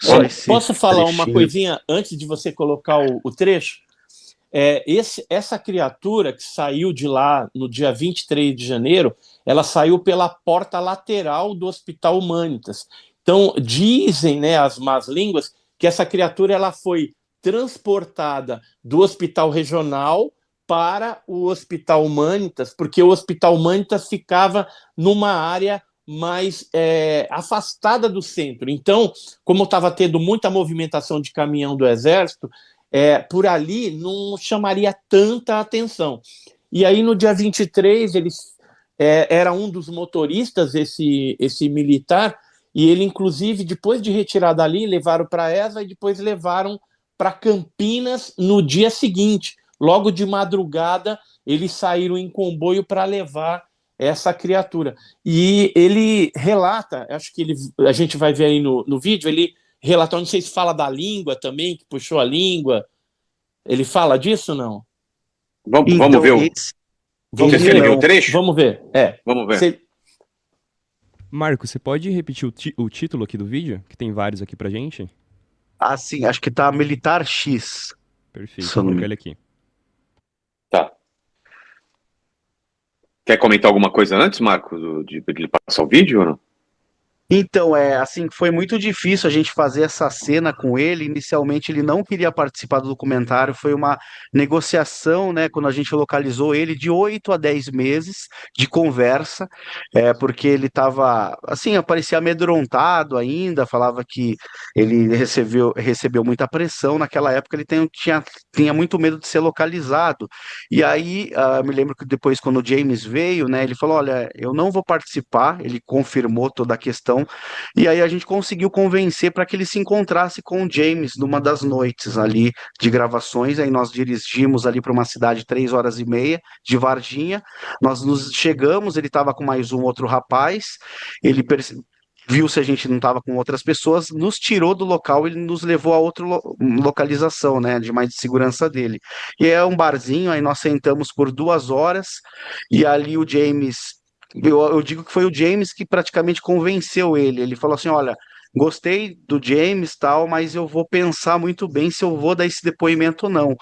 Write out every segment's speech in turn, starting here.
Só esse Posso falar uma trechinho. coisinha antes de você colocar o trecho? Essa criatura que saiu de lá no dia 23 de janeiro, ela saiu pela porta lateral do Hospital Humanitas. Então, dizem, né, as más línguas, que essa criatura ela foi transportada do Hospital Regional para o Hospital Humanitas, porque o Hospital Humanitas ficava numa área mais afastada do centro. Então, como estava tendo muita movimentação de caminhão do Exército, por ali não chamaria tanta atenção. E aí, no dia 23, era um dos motoristas, esse militar, e ele, inclusive, depois de retirar dali, levaram para a ESA e depois levaram para Campinas no dia seguinte. Logo de madrugada, eles saíram em comboio para levar essa criatura. E ele relata, acho que a gente vai ver aí no vídeo, ele relata, não sei se fala da língua também, que puxou a língua. Ele fala disso ou não? Vamos ver Vamos ver ver o trecho? Vamos ver. Vamos ver. Marco, você pode repetir o título aqui do vídeo? Que tem vários aqui pra gente? Ah, sim, acho que tá Militar X. Perfeito, vou colocar ele aqui. Tá. Quer comentar alguma coisa antes, Marco, de ele passar o vídeo ou não? Então, assim, foi muito difícil a gente fazer essa cena com ele. Inicialmente, ele não queria participar do documentário. Foi uma negociação, né, quando a gente localizou ele, de 8 a 10 meses de conversa, porque ele estava, assim, parecia amedrontado ainda, falava que ele recebeu muita pressão. Naquela época, ele tinha muito medo de ser localizado. E aí, me lembro que depois, quando o James veio, né, ele falou, olha, eu não vou participar. Ele confirmou toda a questão. E aí a gente conseguiu convencer para que ele se encontrasse com o James numa das noites ali de gravações. Aí nós dirigimos ali para uma cidade 3 horas e meia de Varginha. Nós nos chegamos, ele estava com mais um outro rapaz. Ele viu se a gente não estava com outras pessoas, nos tirou do local, ele nos levou a outra localização, né, de mais de segurança dele. E é um barzinho, aí nós sentamos por 2 horas e ali o James. Eu digo que foi o James que praticamente convenceu ele. Ele falou assim: olha, gostei do James tal, mas eu vou pensar muito bem se eu vou dar esse depoimento ou não.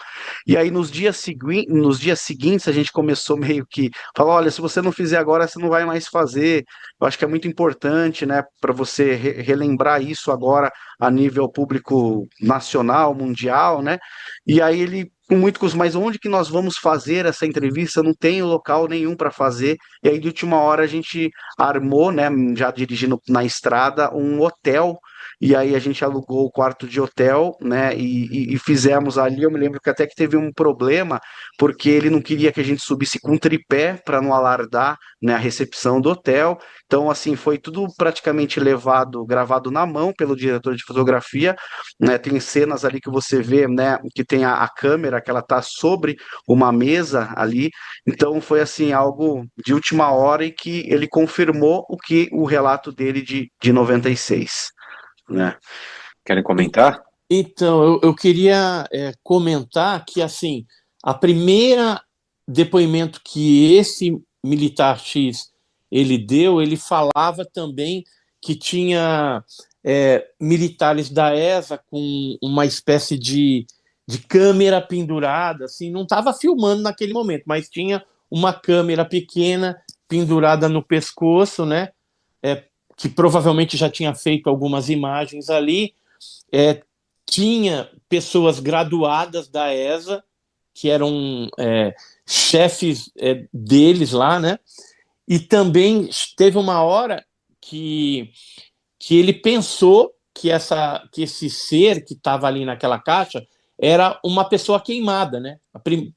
E aí nos dias seguintes a gente começou meio que falar: olha, se você não fizer agora, você não vai mais fazer. Eu acho que é muito importante, né, para você relembrar isso agora a nível público nacional, mundial, né? E aí ele com muito custo, mas onde que nós vamos fazer essa entrevista? Não tem local nenhum para fazer. E aí, de última hora, a gente armou, né, já dirigindo na estrada, um hotel. E aí a gente alugou o quarto de hotel, né, e fizemos ali. Eu me lembro que até que teve um problema, porque ele não queria que a gente subisse com tripé para não alardar, né, a recepção do hotel. Então, assim, foi tudo praticamente gravado na mão pelo diretor de fotografia, né? Tem cenas ali que você vê, né, que tem a câmera, que ela está sobre uma mesa ali. Então, foi, assim, algo de última hora e que ele confirmou o relato dele de 96, né? Querem comentar? Então, eu queria comentar que, assim, a primeira depoimento que esse militar X ele deu, ele falava também que tinha militares da ESA com uma espécie de câmera pendurada, assim, não estava filmando naquele momento, mas tinha uma câmera pequena pendurada no pescoço, né? Que provavelmente já tinha feito algumas imagens ali. Tinha pessoas graduadas da ESA, que eram chefes deles lá, né? E também teve uma hora que ele pensou que esse ser que estava ali naquela caixa era uma pessoa queimada, né?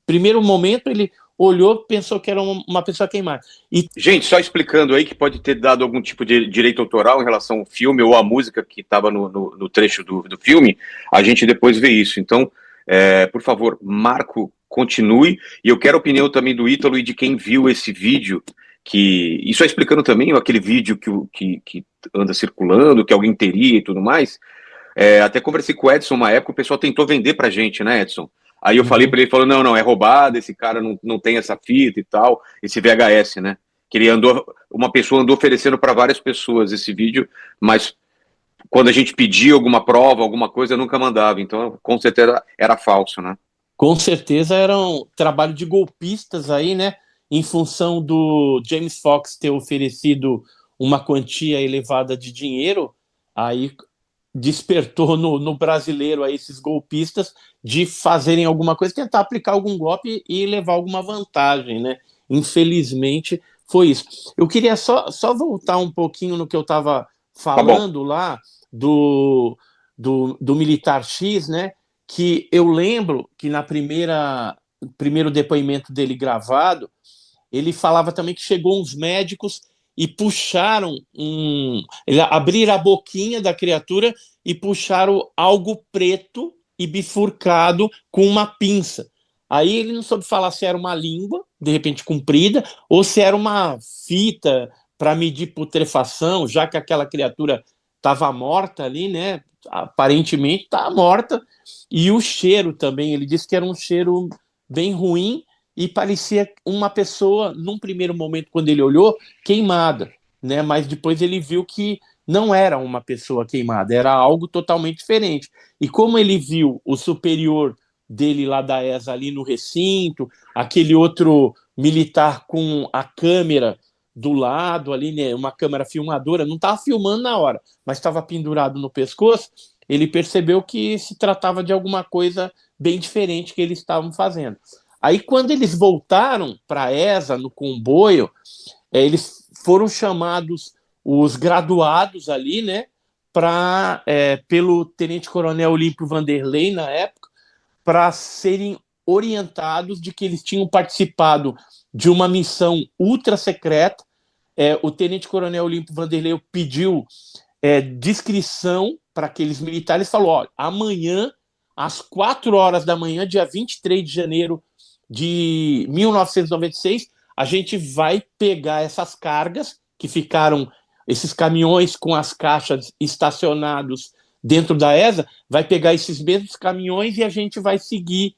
Primeiro momento ele olhou, pensou que era uma pessoa queimada. Gente, só explicando aí que pode ter dado algum tipo de direito autoral em relação ao filme ou à música que estava no trecho do filme, a gente depois vê isso. Então, por favor, Marco, continue. E eu quero a opinião também do Ítalo e de quem viu esse vídeo, e só explicando também aquele vídeo que anda circulando, que alguém teria e tudo mais. Até conversei com o Edson uma época, o pessoal tentou vender pra gente, né, Edson? Aí eu falei para ele, falou, não, é roubado, esse cara não tem essa fita e tal, esse VHS, né? Que uma pessoa andou oferecendo para várias pessoas esse vídeo, mas quando a gente pedia alguma prova, alguma coisa, nunca mandava. Então, com certeza era falso, né? Com certeza era um trabalho de golpistas aí, né? Em função do James Fox ter oferecido uma quantia elevada de dinheiro, aí despertou no brasileiro aí esses golpistas de fazerem alguma coisa, tentar aplicar algum golpe e levar alguma vantagem, né? Infelizmente foi isso. Eu queria só voltar um pouquinho no que eu estava Tá bom. falando lá do Militar X, né? Que eu lembro que na primeiro depoimento dele gravado, ele falava também que chegou uns médicos e puxaram abriram a boquinha da criatura e puxaram algo preto e bifurcado com uma pinça. Aí ele não soube falar se era uma língua, de repente comprida, ou se era uma fita para medir putrefação, já que aquela criatura estava morta ali, né? Aparentemente estava morta. E o cheiro também, ele disse que era um cheiro bem ruim e parecia uma pessoa, num primeiro momento, quando ele olhou, queimada, né? Mas depois ele viu que não era uma pessoa queimada, era algo totalmente diferente. E como ele viu o superior dele lá da ESA ali no recinto, aquele outro militar com a câmera do lado ali, né, uma câmera filmadora, não estava filmando na hora, mas estava pendurado no pescoço, ele percebeu que se tratava de alguma coisa bem diferente que eles estavam fazendo. Aí, quando eles voltaram para a ESA, no comboio, eles foram chamados os graduados ali, né, pelo tenente-coronel Olímpio Vanderlei, na época, para serem orientados de que eles tinham participado de uma missão ultra secreta. O tenente-coronel Olímpio Vanderlei pediu descrição para aqueles militares, falou: olha, amanhã, às 4 horas da manhã, dia 23 de janeiro de 1996, a gente vai pegar essas cargas que ficaram, esses caminhões com as caixas estacionados dentro da ESA, vai pegar esses mesmos caminhões e a gente vai seguir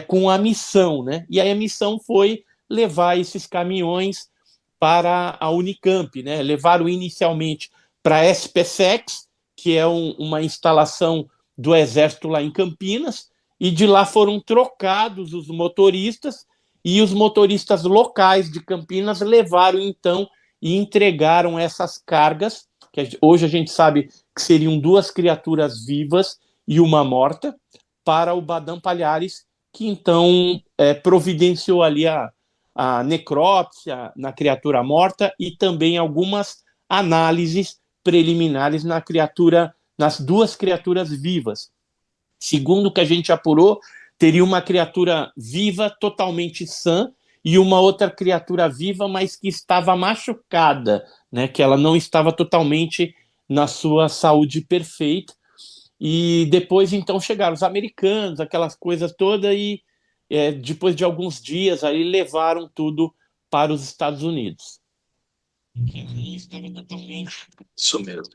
com a missão, né? E aí a missão foi levar esses caminhões para a Unicamp, né? Levaram inicialmente para a SPSEX, que é uma instalação do Exército lá em Campinas, e de lá foram trocados os motoristas, e os motoristas locais de Campinas levaram então e entregaram essas cargas, que hoje a gente sabe que seriam 2 criaturas vivas e uma morta, para o Badam Palhares, que então providenciou ali a necrópsia na criatura morta e também algumas análises preliminares nas 2 criaturas vivas. Segundo o que a gente apurou, teria uma criatura viva totalmente sã e uma outra criatura viva, mas que estava machucada, né? Que ela não estava totalmente na sua saúde perfeita. E depois, então, chegaram os americanos, aquelas coisas todas, e depois de alguns dias aí levaram tudo para os Estados Unidos. Isso mesmo.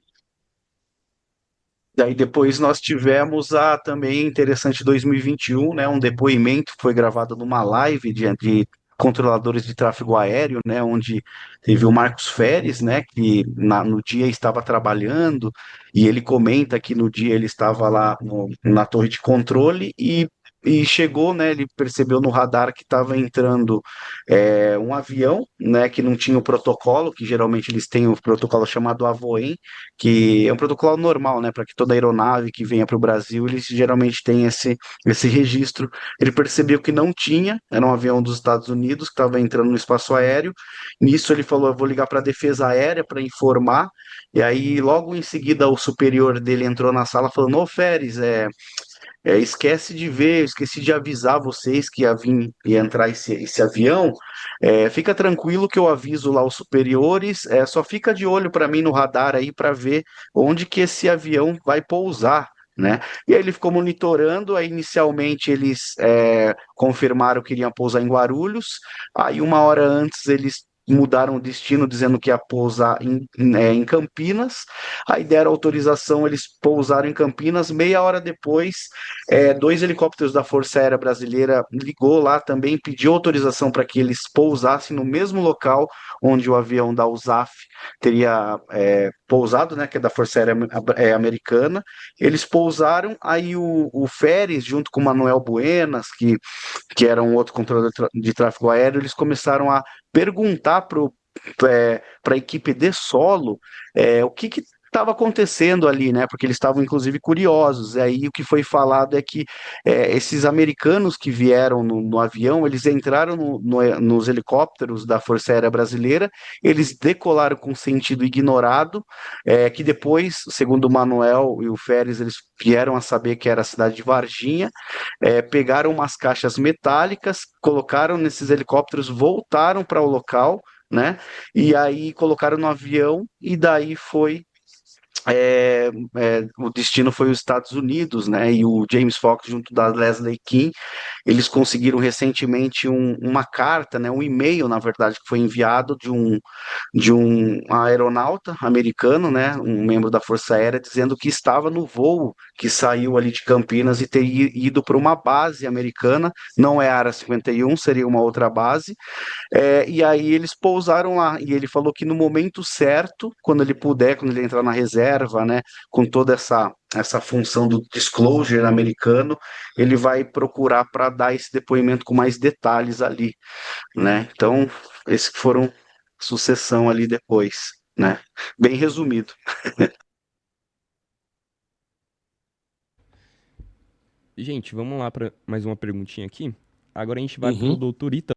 Daí depois nós tivemos a também interessante 2021, né, um depoimento que foi gravado numa live de controladores de tráfego aéreo, né, onde teve o Marcos Feres, né, que no dia estava trabalhando, e ele comenta que no dia ele estava lá na torre de controle e chegou, né, ele percebeu no radar que estava entrando um avião, né, que não tinha o protocolo, que geralmente eles têm o protocolo chamado AVOEM, que é um protocolo normal, né, para que toda aeronave que venha para o Brasil, eles geralmente têm esse registro. Ele percebeu que não tinha, era um avião dos Estados Unidos que estava entrando no espaço aéreo. Nisso ele falou: eu vou ligar para a Defesa Aérea para informar. E aí, logo em seguida, o superior dele entrou na sala falando: ô Feres, esquece de ver, esqueci de avisar vocês que ia entrar esse avião. Fica tranquilo que eu aviso lá os superiores. Só fica de olho para mim no radar aí para ver onde que esse avião vai pousar, né? E aí ele ficou monitorando. Aí inicialmente eles confirmaram que iriam pousar em Guarulhos. Aí uma hora antes eles mudaram o destino, dizendo que ia pousar em Campinas. Aí deram autorização, eles pousaram em Campinas. Meia hora depois, dois helicópteros da Força Aérea Brasileira ligou lá também, pediu autorização para que eles pousassem no mesmo local onde o avião da USAF teria pousado, né, que é da Força Aérea Americana. Eles pousaram, aí o Férez, junto com o Manuel Buenas, que era um outro controlador de tráfego aéreo, eles começaram a perguntar para a equipe de solo o que estava acontecendo ali, né? Porque eles estavam inclusive curiosos. E aí o que foi falado é que esses americanos que vieram no avião, eles entraram nos helicópteros da Força Aérea Brasileira, eles decolaram com sentido ignorado, que depois, segundo o Manuel e o Férez, eles vieram a saber que era a cidade de Varginha, pegaram umas caixas metálicas, colocaram nesses helicópteros, voltaram para o local, né? E aí colocaram no avião e daí o destino foi os Estados Unidos, né? E o James Fox, junto da Leslie King, eles conseguiram recentemente uma carta, né? Um e-mail, na verdade, que foi enviado de um aeronauta americano, né? Um membro da Força Aérea, dizendo que estava no voo que saiu ali de Campinas e teria ido para uma base americana, não é a Área 51, seria uma outra base, e aí eles pousaram lá, e ele falou que no momento certo, quando ele puder, quando ele entrar na reserva, né, com toda essa função do disclosure americano, ele vai procurar para dar esse depoimento com mais detalhes ali, né? Então, esses foram sucessão ali depois, né? Bem resumido. Gente, vamos lá para mais uma perguntinha aqui. Agora a gente vai pro Uhum. doutor Ítalo.